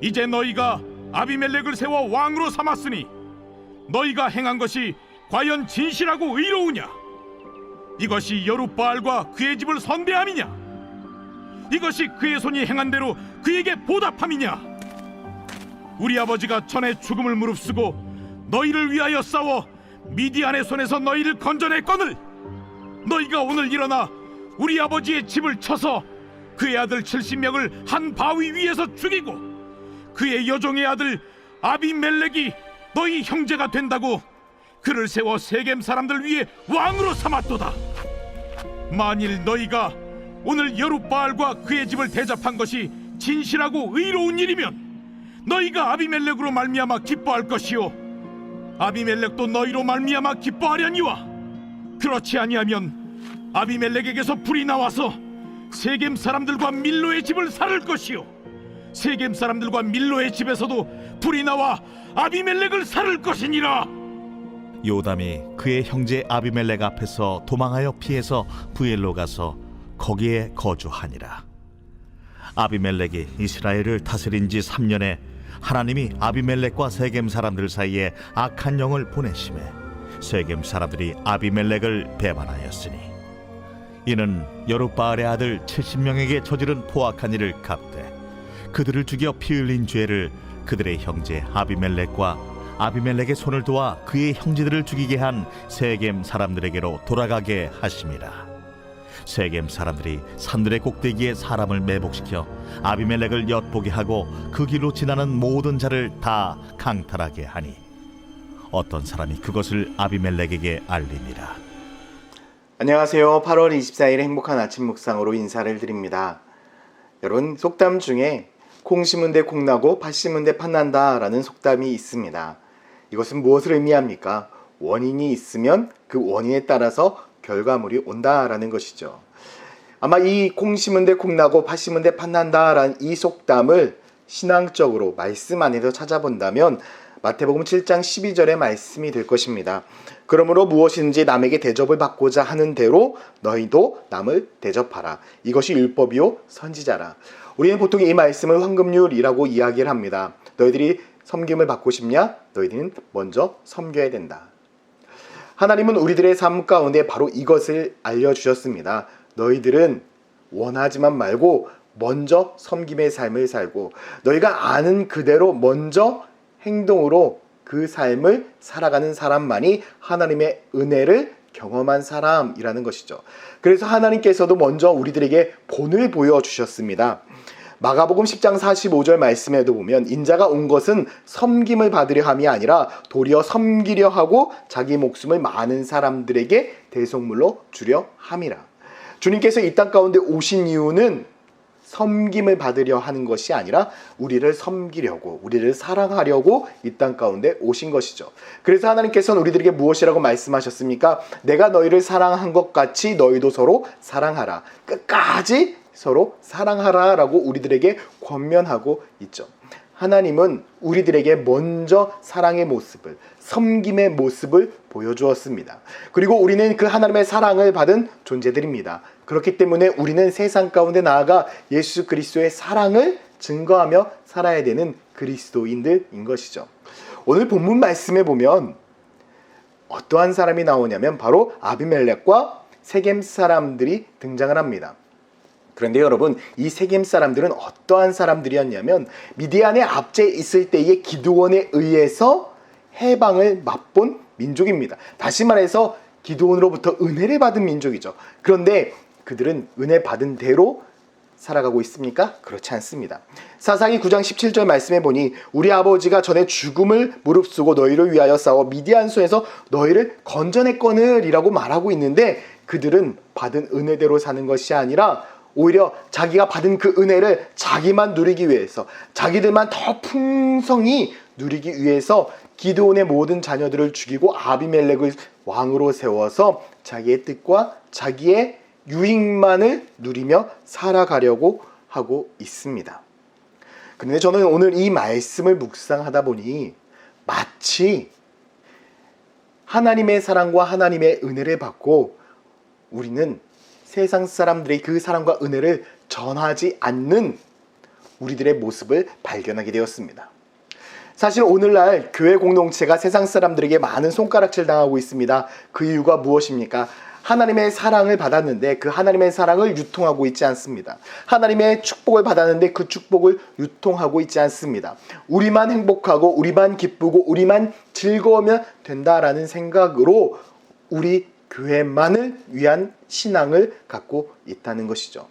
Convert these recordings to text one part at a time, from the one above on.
이제 너희가 아비멜렉을 세워 왕으로 삼았으니 너희가 행한 것이 과연 진실하고 의로우냐? 이것이 여룻바알과 그의 집을 선대함이냐? 이것이 그의 손이 행한 대로 그에게 보답함이냐? 우리 아버지가 전에 죽음을 무릅쓰고 너희를 위하여 싸워 미디안의 손에서 너희를 건져냈거늘 너희가 오늘 일어나 우리 아버지의 집을 쳐서 그의 아들 70명을 한 바위 위에서 죽이고 그의 여종의 아들 아비멜렉이 너희 형제가 된다고 그를 세워 세겜 사람들 위에 왕으로 삼았도다. 만일 너희가 오늘 여룻바알과 그의 집을 대접한 것이 진실하고 의로운 일이면 너희가 아비멜렉으로 말미암아 기뻐할 것이요 아비멜렉도 너희로 말미암아 기뻐하려니와 그렇지 아니하면 아비멜렉에게서 불이 나와서 세겜 사람들과 밀로의 집을 살을 것이요 세겜 사람들과 밀로의 집에서도 불이 나와 아비멜렉을 살을 것이니라. 요담이 그의 형제 아비멜렉 앞에서 도망하여 피해서 부엘로 가서 거기에 거주하니라. 아비멜렉이 이스라엘을 다스린 지 3년에 하나님이 아비멜렉과 세겜 사람들 사이에 악한 영을 보내심에 세겜 사람들이 아비멜렉을 배반하였으니 이는 여룻바알의 아들 70명에게 저지른 포악한 일을 갚되 그들을 죽여 피 흘린 죄를 그들의 형제 아비멜렉과 아비멜렉의 손을 도와 그의 형제들을 죽이게 한 세겜 사람들에게로 돌아가게 하심이라. 세겜 사람들이 산들의 꼭대기에 사람을 매복시켜 아비멜렉을 엿보게 하고 그 길로 지나는 모든 자를 다 강탈하게 하니 어떤 사람이 그것을 아비멜렉에게 알리니라. 안녕하세요. 8월 24일 행복한 아침 묵상으로 인사를 드립니다. 여러분, 속담 중에 콩 심은 데 콩 나고 팥 심은 데 팥 난다 라는 속담이 있습니다. 이것은 무엇을 의미합니까? 원인이 있으면 그 원인에 따라서 결과물이 온다라는 것이죠. 아마 이 콩 심은 데 콩 나고 팥 심은 데 팥 난다라는 이 속담을 신앙적으로 말씀 안에서 찾아본다면 마태복음 7장 12절의 말씀이 될 것입니다. 그러므로 무엇이든지 남에게 대접을 받고자 하는 대로 너희도 남을 대접하라. 이것이 율법이요 선지자라. 우리는 보통 이 말씀을 황금률이라고 이야기를 합니다. 너희들이 섬김을 받고 싶냐? 너희들은 먼저 섬겨야 된다. 하나님은 우리들의 삶 가운데 바로 이것을 알려주셨습니다. 너희들은 원하지만 말고 먼저 섬김의 삶을 살고 너희가 아는 그대로 먼저 행동으로 그 삶을 살아가는 사람만이 하나님의 은혜를 경험한 사람이라는 것이죠. 그래서 하나님께서도 먼저 우리들에게 본을 보여주셨습니다. 마가복음 10장 45절 말씀에도 보면 인자가 온 것은 섬김을 받으려 함이 아니라 도리어 섬기려 하고 자기 목숨을 많은 사람들에게 대속물로 주려 함이라. 주님께서 이 땅 가운데 오신 이유는 섬김을 받으려 하는 것이 아니라 우리를 섬기려고, 우리를 사랑하려고 이 땅 가운데 오신 것이죠. 그래서 하나님께서는 우리들에게 무엇이라고 말씀하셨습니까? 내가 너희를 사랑한 것 같이 너희도 서로 사랑하라. 끝까지 서로 사랑하라 라고 우리들에게 권면하고 있죠. 하나님은 우리들에게 먼저 사랑의 모습을, 섬김의 모습을 보여주었습니다. 그리고 우리는 그 하나님의 사랑을 받은 존재들입니다. 그렇기 때문에 우리는 세상 가운데 나아가 예수 그리스도의 사랑을 증거하며 살아야 되는 그리스도인들인 것이죠. 오늘 본문 말씀에 보면 어떠한 사람이 나오냐면 바로 아비멜렉과 세겜 사람들이 등장을 합니다. 그런데 여러분, 이 세겜 사람들은 어떠한 사람들이었냐면 미디안의 압제에 있을 때의 기드온에 의해서 해방을 맛본 민족입니다. 다시 말해서 기드온으로부터 은혜를 받은 민족이죠. 그런데 그들은 은혜 받은 대로 살아가고 있습니까? 그렇지 않습니다. 사사기 9장 17절 말씀해 보니 우리 아버지가 전에 죽음을 무릅쓰고 너희를 위하여 싸워 미디안 손에서 너희를 건져냈거늘이라고 말하고 있는데 그들은 받은 은혜대로 사는 것이 아니라 오히려 자기가 받은 그 은혜를 자기만 누리기 위해서, 자기들만 더 풍성히 누리기 위해서 기드온의 모든 자녀들을 죽이고 아비멜렉을 왕으로 세워서 자기의 뜻과 자기의 유익만을 누리며 살아가려고 하고 있습니다. 그런데 저는 오늘 이 말씀을 묵상하다 보니 마치 하나님의 사랑과 하나님의 은혜를 받고 우리는 세상 사람들의 그 사랑과 은혜를 전하지 않는 우리들의 모습을 발견하게 되었습니다. 사실 오늘날 교회 공동체가 세상 사람들에게 많은 손가락질 당하고 있습니다. 그 이유가 무엇입니까? 하나님의 사랑을 받았는데 그 하나님의 사랑을 유통하고 있지 않습니다. 하나님의 축복을 받았는데 그 축복을 유통하고 있지 않습니다. 우리만 행복하고 우리만 기쁘고 우리만 즐거우면 된다라는 생각으로 우리 교회만을 위한 신앙을 갖고 있다는 것이죠.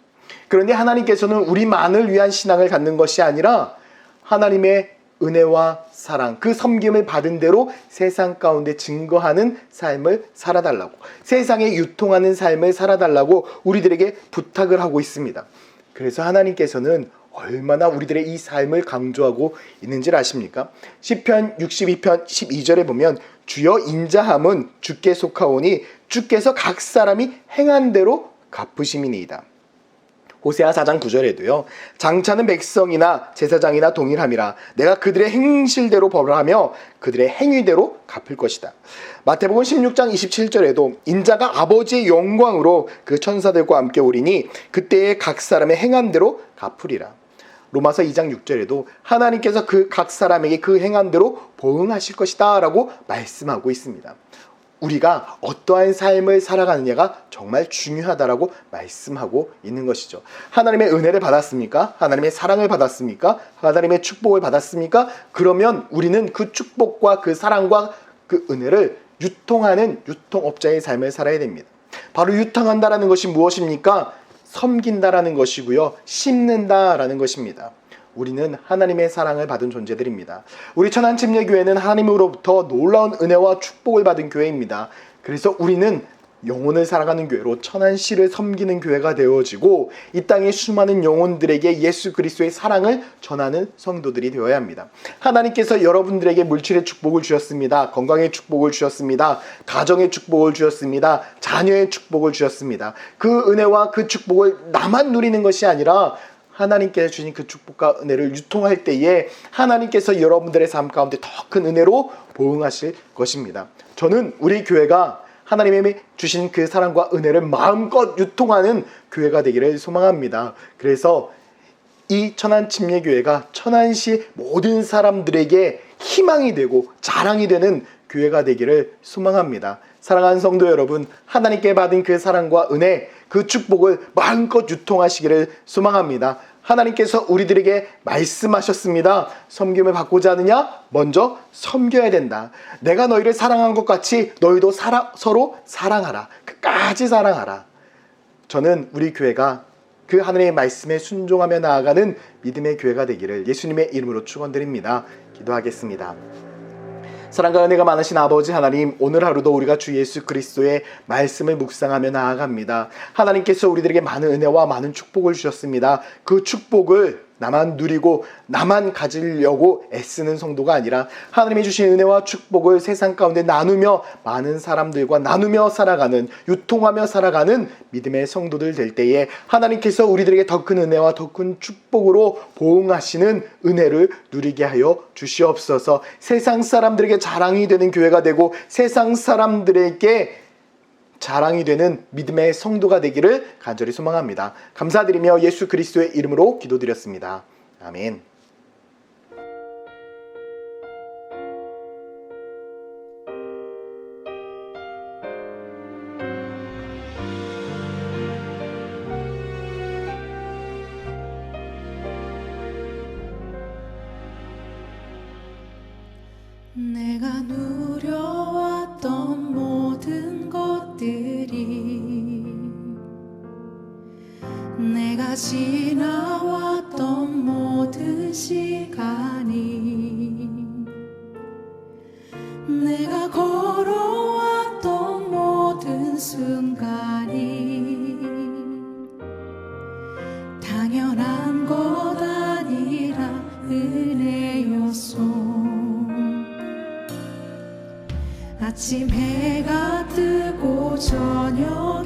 그런데 하나님께서는 우리만을 위한 신앙을 갖는 것이 아니라 하나님의 은혜와 사랑, 그 섬김을 받은 대로 세상 가운데 증거하는 삶을 살아달라고, 세상에 유통하는 삶을 살아달라고 우리들에게 부탁을 하고 있습니다. 그래서 하나님께서는 얼마나 우리들의 이 삶을 강조하고 있는지를 아십니까? 시편 62편 12절에 보면 주여 인자함은 주께 속하오니 주께서 각 사람이 행한 대로 갚으심이니이다. 호세아 4장 9절에도요. 장차는 백성이나 제사장이나 동일함이라 내가 그들의 행실대로 벌하며 그들의 행위대로 갚을 것이다. 마태복음 16장 27절에도 인자가 아버지의 영광으로 그 천사들과 함께 오리니 그때에 각 사람의 행한 대로 갚으리라. 로마서 2장 6절에도 하나님께서 그 각 사람에게 그 행한 대로 보응하실 것이다 라고 말씀하고 있습니다. 우리가 어떠한 삶을 살아가느냐가 정말 중요하다라고 말씀하고 있는 것이죠. 하나님의 은혜를 받았습니까? 하나님의 사랑을 받았습니까? 하나님의 축복을 받았습니까? 그러면 우리는 그 축복과 그 사랑과 그 은혜를 유통하는 유통업자의 삶을 살아야 됩니다. 바로 유통한다라는 것이 무엇입니까? 섬긴다라는 것이고요. 심는다라는 것입니다. 우리는 하나님의 사랑을 받은 존재들입니다. 우리 천안침례교회는 하나님으로부터 놀라운 은혜와 축복을 받은 교회입니다. 그래서 우리는 영혼을 살아가는 교회로 천안시를 섬기는 교회가 되어지고 이 땅의 수많은 영혼들에게 예수 그리스도의 사랑을 전하는 성도들이 되어야 합니다. 하나님께서 여러분들에게 물질의 축복을 주셨습니다. 건강의 축복을 주셨습니다. 가정의 축복을 주셨습니다. 자녀의 축복을 주셨습니다. 그 은혜와 그 축복을 나만 누리는 것이 아니라 하나님께서 주신 그 축복과 은혜를 유통할 때에 하나님께서 여러분들의 삶 가운데 더 큰 은혜로 보응하실 것입니다. 저는 우리 교회가 하나님이 주신 그 사랑과 은혜를 마음껏 유통하는 교회가 되기를 소망합니다. 그래서 이 천안침례교회가 천안시 모든 사람들에게 희망이 되고 자랑이 되는 교회가 되기를 소망합니다. 사랑하는 성도 여러분, 하나님께 받은 그 사랑과 은혜, 그 축복을 마음껏 유통하시기를 소망합니다. 하나님께서 우리들에게 말씀하셨습니다. 섬김을 받고자 하느냐? 먼저 섬겨야 된다. 내가 너희를 사랑한 것 같이 너희도 서로 사랑하라. 끝까지 사랑하라. 저는 우리 교회가 그 하나님의 말씀에 순종하며 나아가는 믿음의 교회가 되기를 예수님의 이름으로 축원드립니다. 기도하겠습니다. 사랑과 은혜가 많으신 아버지 하나님, 오늘 하루도 우리가 주 예수 그리스도의 말씀을 묵상하며 나아갑니다. 하나님께서 우리들에게 많은 은혜와 많은 축복을 주셨습니다. 그 축복을 나만 누리고 나만 가지려고 애쓰는 성도가 아니라 하나님이 주신 은혜와 축복을 세상 가운데 나누며 많은 사람들과 나누며 살아가는, 유통하며 살아가는 믿음의 성도들 될 때에 하나님께서 우리들에게 더 큰 은혜와 더 큰 축복으로 보응하시는 은혜를 누리게 하여 주시옵소서. 세상 사람들에게 자랑이 되는 교회가 되고 세상 사람들에게 자랑이 되는 믿음의 성도가 되기를 간절히 소망합니다. 감사드리며 예수 그리스도의 이름으로 기도드렸습니다. 아멘. 내가 누려왔던 모든 것들이 내가 지나왔던 모든 시간이 내가 걸어왔던 모든 순간이 당연한 것 아니라 은혜였소. 아침 해가 뜨고 저녁